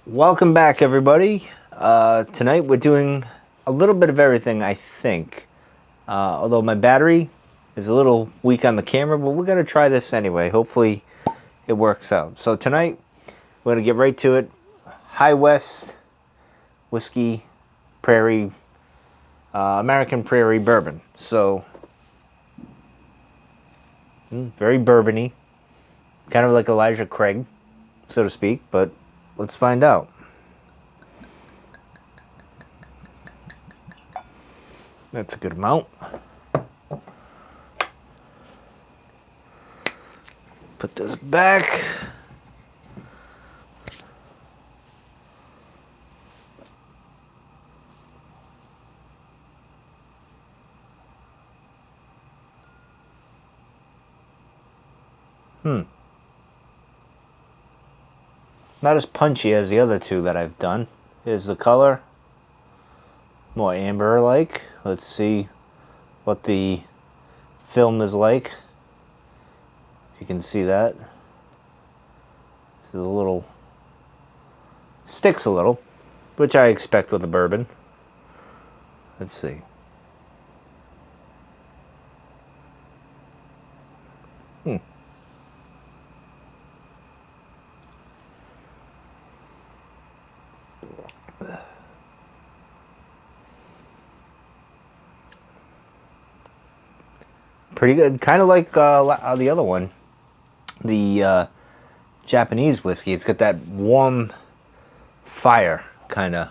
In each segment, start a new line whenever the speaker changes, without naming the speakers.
Welcome back, everybody. Tonight we're doing a little bit of everything, I think. Although my battery is a little weak on the camera, but we're going to try this anyway. Hopefully it works out. So tonight we're going to get right to it. High West Whiskey Prairie, American Prairie Bourbon. So, very bourbony. Kind of like Elijah Craig, so to speak, but let's find out. That's a good amount. Put this back. Not as punchy as the other two that I've done. Here's the color. More amber-like. Let's see what the film is like. If you can see that. It's a little... sticks a little, which I expect with a bourbon. Let's see. Pretty good. Kind of like the other one. The Japanese whiskey. It's got that warm fire, kind of.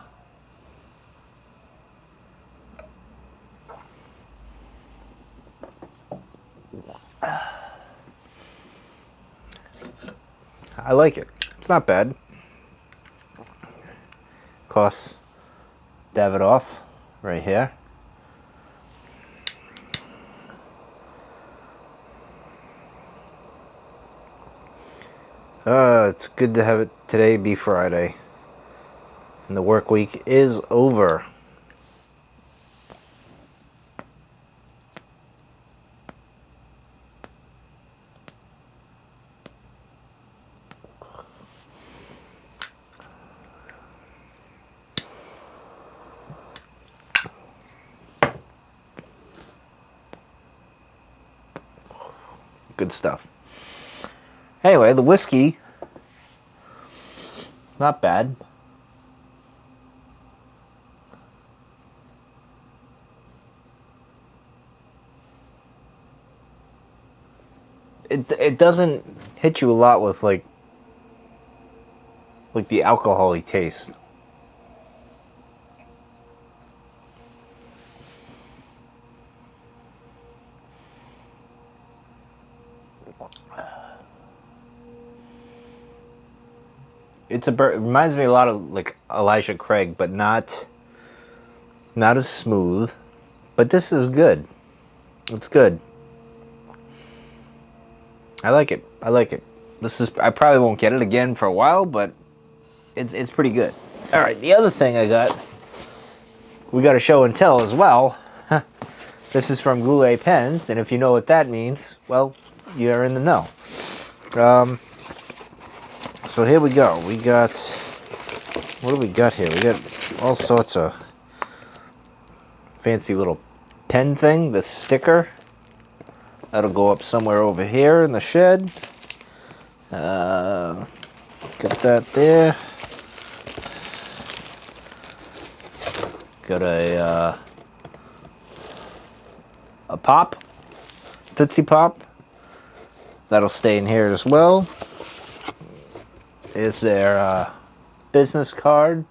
I like it. It's not bad. Of course, Davidoff right here. It's good to have it today be Friday. And the work week is over. Good stuff. Anyway, the whiskey, not bad. It doesn't hit you a lot with like the alcohol-y taste. It reminds me a lot of like Elijah Craig, but not as smooth. But this is good. It's good. I like it. I like it. I probably won't get it again for a while, but it's pretty good. All right, the other thing I got, we got a show and tell as well. This is from Goulet Pens, and if you know what that means, well, you're in the know. So here we go. We got, what do we got here? We got all sorts of fancy little pen thing, the sticker. That'll go up somewhere over here in the shed. Got that there. Got a pop, Tootsie Pop. That'll stay in here as well. Is their business card.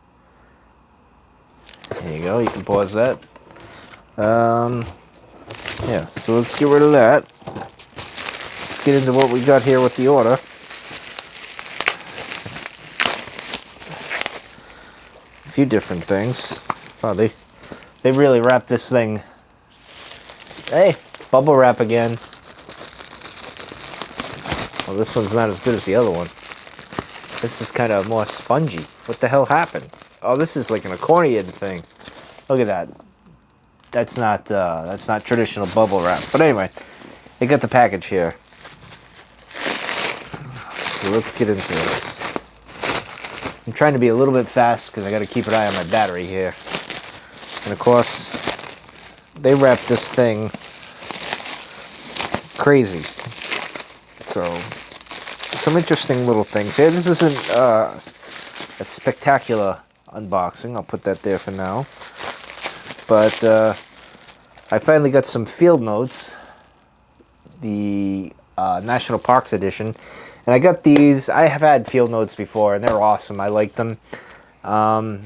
There you go, you can pause that. Yeah, so let's get rid of that. Let's get into what we got here with the order. A few different things. Oh, they really wrapped this thing. Hey, bubble wrap again. Well, this one's not as good as the other one. This is kind of more spongy. What the hell happened? Oh, this is like an accordion thing. Look at that. That's not traditional bubble wrap. But anyway, they got the package here. So let's get into this. I'm trying to be a little bit fast because I got to keep an eye on my battery here. And of course, they wrap this thing crazy. So, some interesting little things here. This isn't a spectacular unboxing. I'll put that there for now. But I finally got some field notes, the National Parks edition. And I got these. I have had field notes before, and they're awesome. I like them. I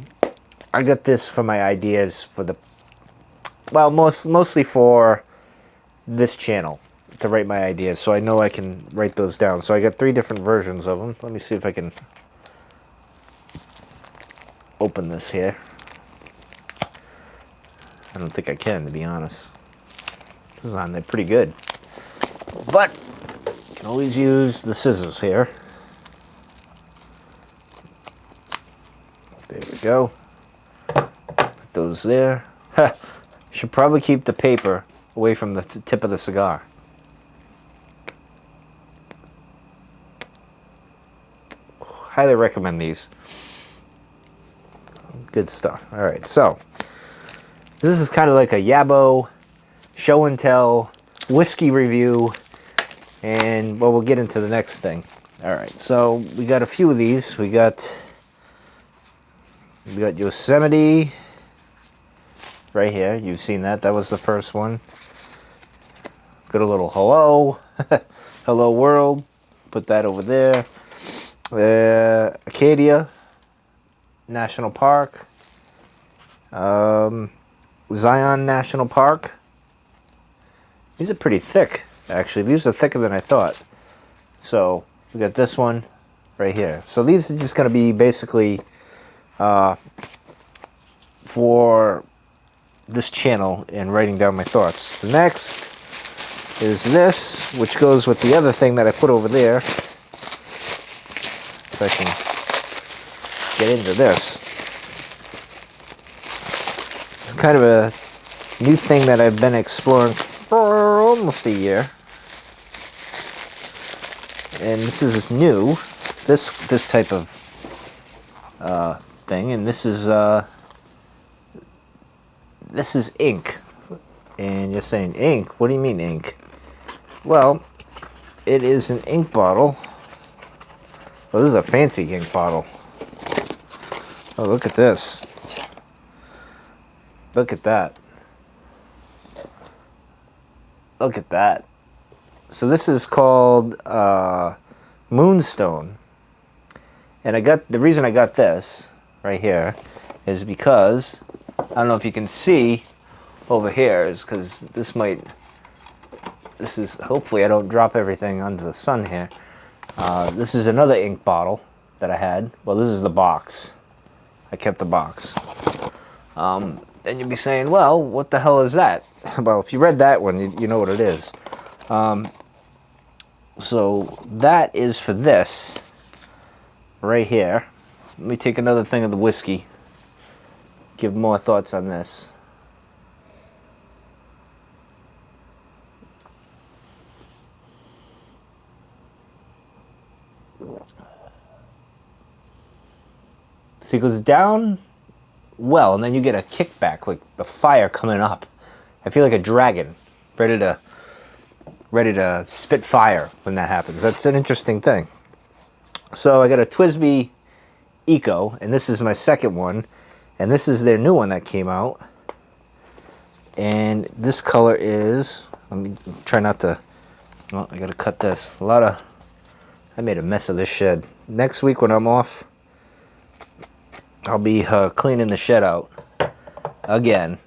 got this for my ideas for the, well, mostly for this channel to write my ideas, so I know I can write those down. So I got 3 different versions of them. Let me see if I can open this here. I don't think I can, to be honest. This is on there pretty good, but you can always use the scissors here. There we go. Put those there. Should probably keep the paper away from the tip of the cigar. Highly recommend these. Good stuff. All right, so this is kind of like a Yabo show and tell whiskey review, and well, we'll get into the next thing. All right, so we got a few of these. We got Yosemite right here. You've seen that. That was the first one. Got a little hello, hello world. Put that over there. Acadia National Park, Zion National Park. These are pretty thick, actually. These are thicker than I thought. So we got this one right here. So these are just going to be basically for this channel and writing down my thoughts. The next is this, which goes with the other thing that I put over there. If I can get into this. It's kind of a new thing that I've been exploring for almost a year. And this is new, this type of thing, and this is ink. And you're saying, ink? What do you mean ink? Well, it is an ink bottle. Oh, this is a fancy ink bottle. Oh, look at this. Look at that. Look at that. So this is called Moonstone. And the reason I got this right here is because, I don't know if you can see over here, is because this is, hopefully I don't drop everything under the sun here. This is another ink bottle that I had. Well, this is the box. I kept the box. Then you'd be saying, well, what the hell is that? Well, if you read that one, you know what it is. So that is for this right here. Let me take another thing of the whiskey. Give more thoughts on this. So it goes down well, and then you get a kickback, like the fire coming up. I feel like a dragon, ready to spit fire when that happens. That's an interesting thing. So I got a TWSBI Eco, and this is my second one, and this is their new one that came out. And this color is, let me try not to, well, I gotta cut this. I made a mess of this shed. Next week when I'm off, I'll be cleaning the shed out again.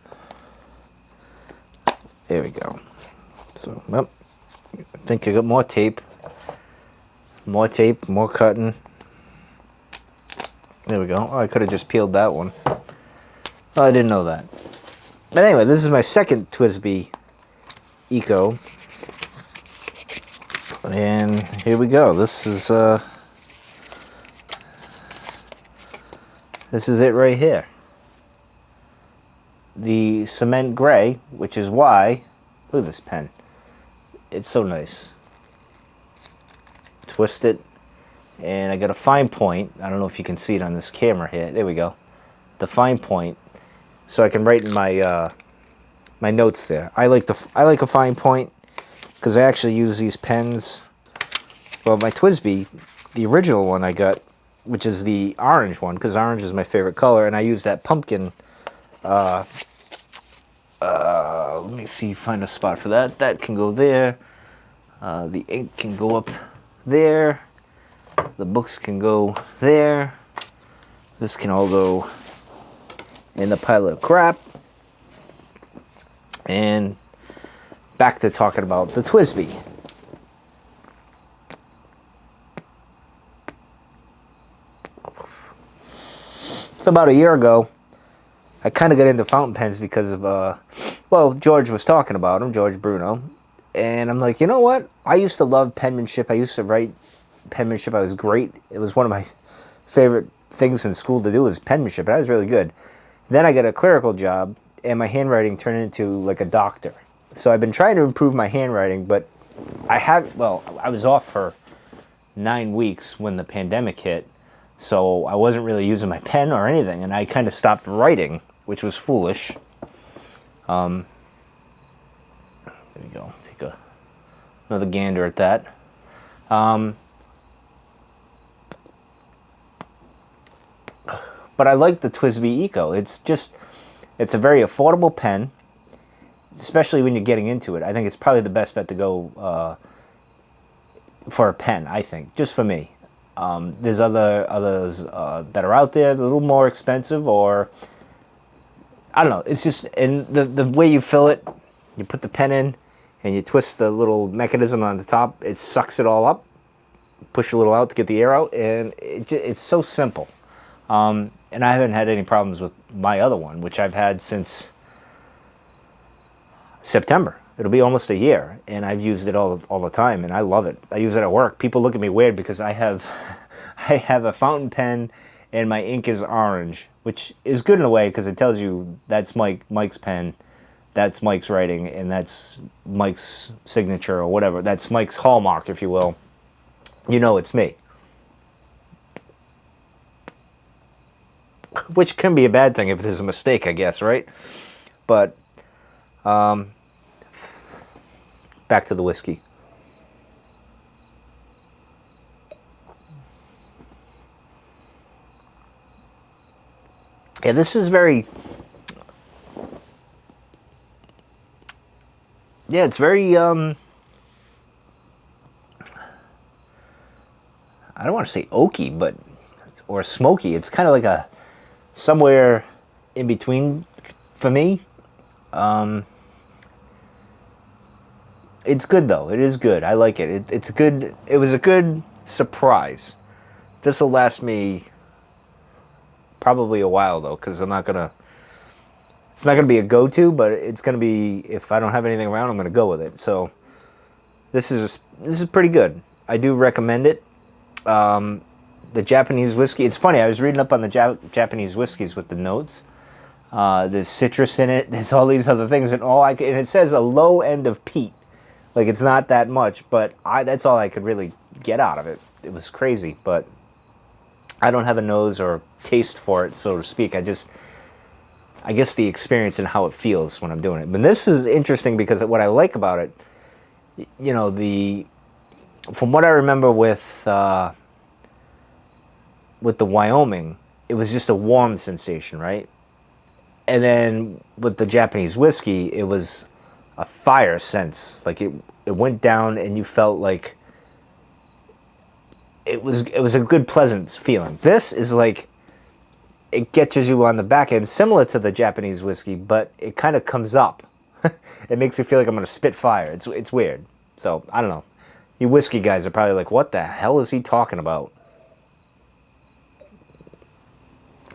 There we go. So, well, I think I got more tape, more cutting. There we go. Oh, I could have just peeled that one. Oh, I didn't know that. But anyway, this is my second TWSBI Eco. And here we go. This is it right here. The cement gray, which is why, look at this pen. It's so nice. Twist it, and I got a fine point. I don't know if you can see it on this camera here. There we go. The fine point, so I can write in my my notes there. I like a fine point because I actually use these pens. Well, my TWSBI, the original one I got, which is the orange one, because orange is my favorite color, and I use that pumpkin. Let me see, find a spot for that. That can go there. The ink can go up there. The books can go there. This can all go in the pile of crap. And back to talking about the TWSBI. So about a year ago, I kind of got into fountain pens because of, well, George was talking about him, George Bruno. And I'm like, you know what? I used to love penmanship. I used to write penmanship. I was great. It was one of my favorite things in school to do was penmanship. I was really good. Then I got a clerical job, and my handwriting turned into like a doctor. So I've been trying to improve my handwriting, but I was off for 9 weeks when the pandemic hit. So I wasn't really using my pen or anything, and I kind of stopped writing, which was foolish. There we go. Take another gander at that. But I like the TWSBI Eco. It's a very affordable pen, especially when you're getting into it. I think it's probably the best bet to go for a pen, I think, just for me. There's others that are out there, a little more expensive, or I don't know. It's just, and the way you fill it, you put the pen in, and you twist the little mechanism on the top. It sucks it all up, push a little out to get the air out, and it's so simple. And I haven't had any problems with my other one, which I've had since September. It'll be almost a year, and I've used it all the time, and I love it. I use it at work. People look at me weird because I have a fountain pen, and my ink is orange, which is good in a way because it tells you that's Mike's pen, that's Mike's writing, and that's Mike's signature or whatever. That's Mike's hallmark, if you will. You know it's me. Which can be a bad thing if there's a mistake, I guess, right? But back to the whiskey. Yeah, this is very... Yeah, it's very... I don't want to say oaky, but... Or smoky. It's kind of like a... somewhere in between for me. It's good though. It is good. I like it. It's good. It was a good surprise. This will last me probably a while though, because it's not gonna be a go-to, but it's gonna be, if I don't have anything around, I'm gonna go with it. So this is pretty good. I do recommend it. The Japanese whiskey. It's funny. I was reading up on the Japanese whiskeys with the notes. There's citrus in it. There's all these other things, and and it says a low end of peat. Like it's not that much, but that's all I could really get out of it. It was crazy, but I don't have a nose or taste for it, so to speak. I guess the experience and how it feels when I'm doing it. But this is interesting because what I like about it, you know, from what I remember with the Wyoming, it was just a warm sensation, right? And then with the Japanese whiskey, it was a fire sense. Like it went down, and you felt like it was a good, pleasant feeling. This is like it catches you on the back end, similar to the Japanese whiskey, but it kind of comes up. It makes me feel like I'm gonna spit fire. It's weird. So I don't know. You whiskey guys are probably like, what the hell is he talking about?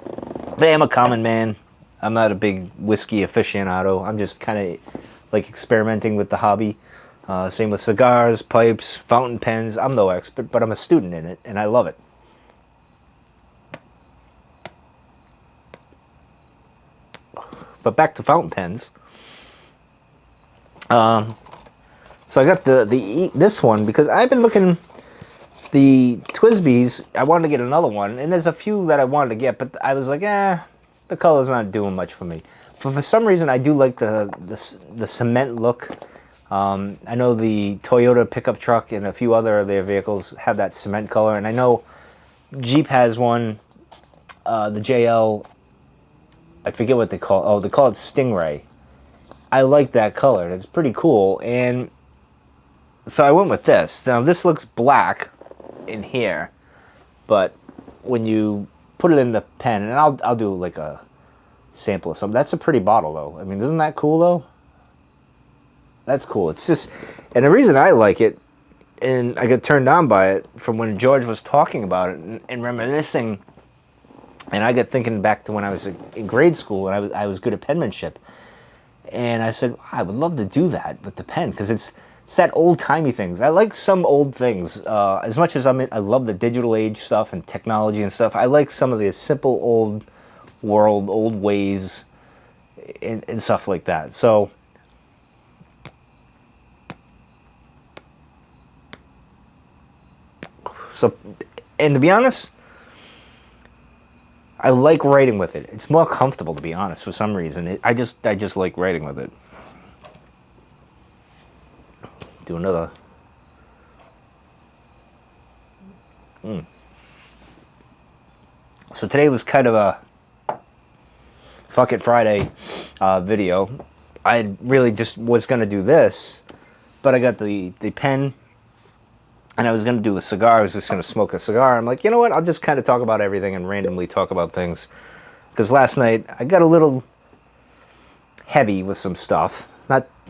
But I'm a common man. I'm not a big whiskey aficionado. I'm just kind of like experimenting with the hobby. Same with cigars, pipes, fountain pens. I'm no expert, but I'm a student in it, and I love it. But back to fountain pens. So I got this one because I've been looking. The Twisbees, I wanted to get another one, and there's a few that I wanted to get, but I was like, the color's not doing much for me. But for some reason, I do like the cement look. I know the Toyota pickup truck and a few other of their vehicles have that cement color, and I know Jeep has one, the JL, I forget what they call it. Oh, they call it Stingray. I like that color. It's pretty cool, and so I went with this. Now, this looks black in here, but when you put it in the pen, and I'll do like a sample of something. That's a pretty bottle, though. I mean, isn't that cool, though? That's cool. It's just, and the reason I like it, and I got turned on by it from when George was talking about it and reminiscing, and I got thinking back to when I was in grade school and I was good at penmanship, and I said, I would love to do that with the pen, because it's that old-timey things. I like some old things. As much as I love the digital age stuff and technology and stuff, I like some of the simple old world, old ways, and stuff like that. So, and to be honest, I like writing with it. It's more comfortable, to be honest, for some reason. I just like writing with it. Do another. So today was kind of a Fuck It Friday video. I really just was going to do this, but I got the pen, and I was going to do a cigar. I was just going to smoke a cigar. I'm like, you know what? I'll just kind of talk about everything and randomly talk about things. Because last night, I got a little heavy with some stuff.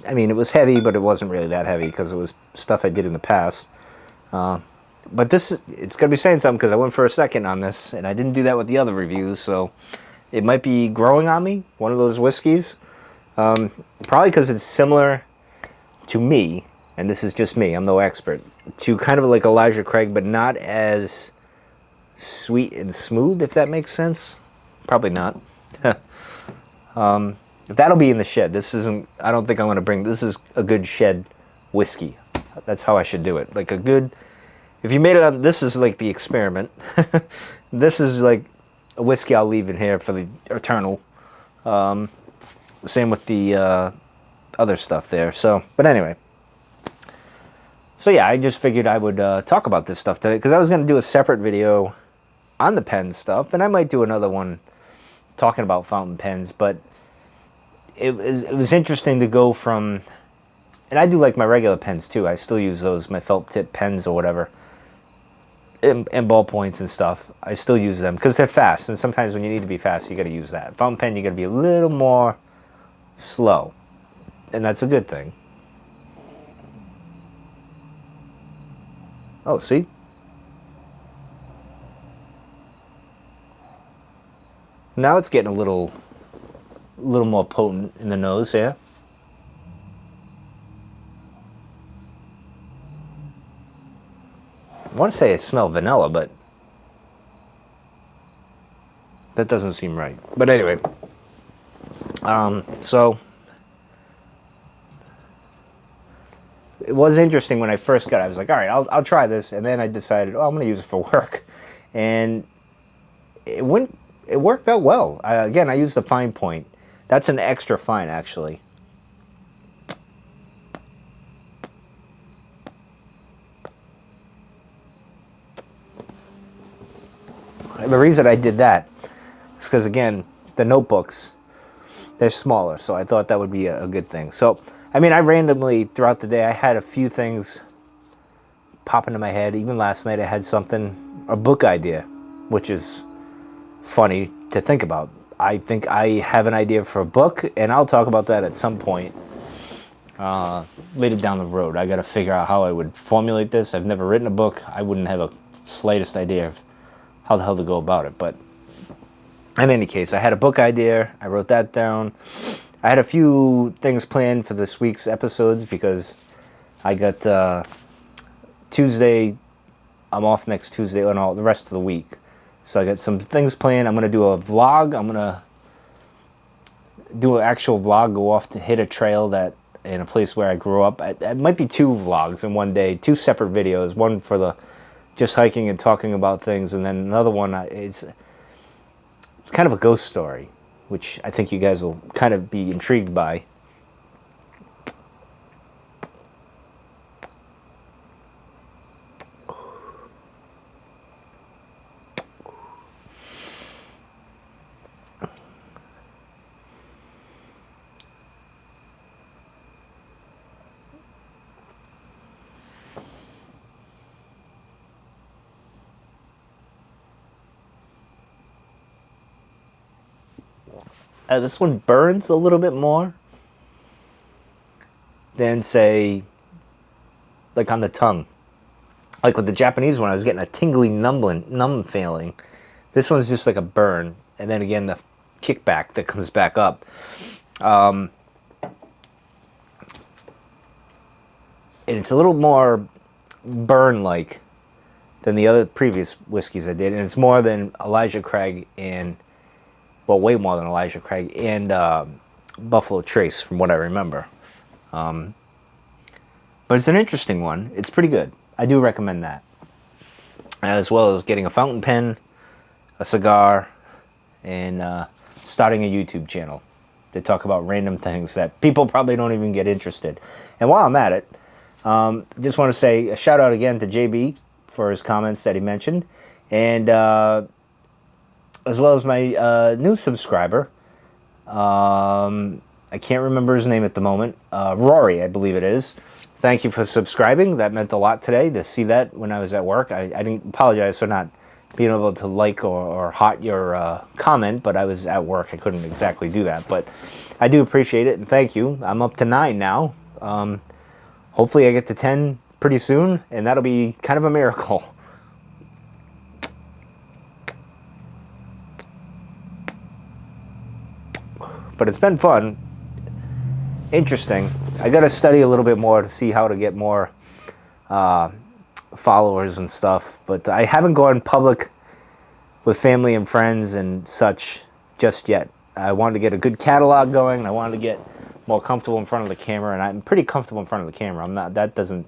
I mean, it was heavy, but it wasn't really that heavy because it was stuff I did in the past. But it's going to be saying something because I went for a second on this, and I didn't do that with the other reviews, so it might be growing on me, one of those whiskeys. Probably because it's similar to me, and this is just me, I'm no expert, to kind of like Elijah Craig, but not as sweet and smooth, if that makes sense. Probably not. That'll be in the shed. This isn't, I don't think I'm going to bring, this is a good shed whiskey. That's how I should do it. Like a good, if you made it on, this is like the experiment. This is like a whiskey I'll leave in here for the eternal. Same with the other stuff there. So, but anyway. So yeah, I just figured I would talk about this stuff today, because I was going to do a separate video on the pen stuff, and I might do another one talking about fountain pens, but it was interesting to go from, and I do like my regular pens too. I still use those, my felt tip pens or whatever, and ballpoints and stuff. I still use them because they're fast, and sometimes when you need to be fast, you got to use that. Fountain pen, you got to be a little more slow, and that's a good thing. Oh, see? Now it's getting a little more potent in the nose, yeah? I want to say I smell vanilla, but that doesn't seem right. But anyway, so it was interesting when I first got it. I was like, all right, I'll try this, and then I decided, oh, I'm going to use it for work, and it worked out well. Again, I used the fine point. That's an extra fine, actually. The reason I did that is because, again, the notebooks, they're smaller, so I thought that would be a good thing. So, I mean, I randomly, throughout the day, I had a few things pop into my head. Even last night, I had something, a book idea, which is funny to think about. I think I have an idea for a book, and I'll talk about that at some point later down the road. I got to figure out how I would formulate this. I've never written a book. I wouldn't have a slightest idea of how the hell to go about it. But in any case, I had a book idea. I wrote that down. I had a few things planned for this week's episodes because I got Tuesday. I'm off next Tuesday and all the rest of the week. So I got some things planned. I'm going to do a vlog. I'm going to do an actual vlog, go off to hit a trail that in a place where I grew up. It might be two vlogs in one day, two separate videos, one for the just hiking and talking about things, and then another one it's kind of a ghost story, which I think you guys will kind of be intrigued by. This one burns a little bit more than, say, like on the tongue. Like with the Japanese one, I was getting a tingly, numb feeling. This one's just like a burn, and then again the kickback that comes back up. And it's a little more burn-like than the other previous whiskeys I did, and it's more than Elijah Craig and, well, way more than Elijah Craig and Buffalo Trace, from what I remember. But it's an interesting one. It's pretty good. I do recommend that. As well as getting a fountain pen, a cigar, and starting a YouTube channel to talk about random things that people probably don't even get interested. And while I'm at it, just want to say a shout out again to JB for his comments that he mentioned, and as well as my new subscriber. I can't remember his name at the moment. Rory, I believe it is. Thank you for subscribing. That meant a lot today to see that when I was at work. I didn't apologize for not being able to like or heart your comment, but I was at work. I couldn't exactly do that. But I do appreciate it, and thank you. I'm up to 9 now. Hopefully I get to 10 pretty soon, and that'll be kind of a miracle. But it's been fun. Interesting. I got to study a little bit more to see how to get more followers and stuff. But I haven't gone public with family and friends and such just yet. I wanted to get a good catalog going, and I wanted to get more comfortable in front of the camera, and I'm pretty comfortable in front of the camera. I'm not. That doesn't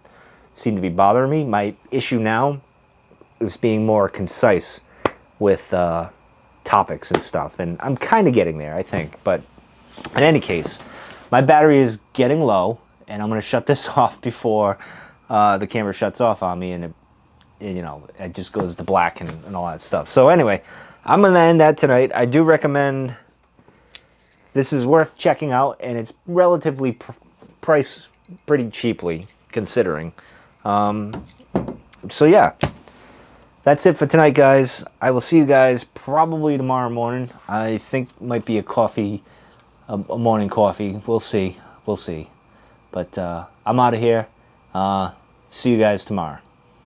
seem to be bothering me. My issue now is being more concise with topics and stuff, and I'm kind of getting there, I think. But in any case, my battery is getting low, and I'm going to shut this off before the camera shuts off on me, and it just goes to black and all that stuff. So anyway, I'm going to end that tonight. I do recommend this is worth checking out, and it's relatively priced pretty cheaply considering. So yeah, that's it for tonight, guys. I will see you guys probably tomorrow morning. I think it might be a coffee. A morning coffee. We'll see. But I'm out of here. See you guys tomorrow.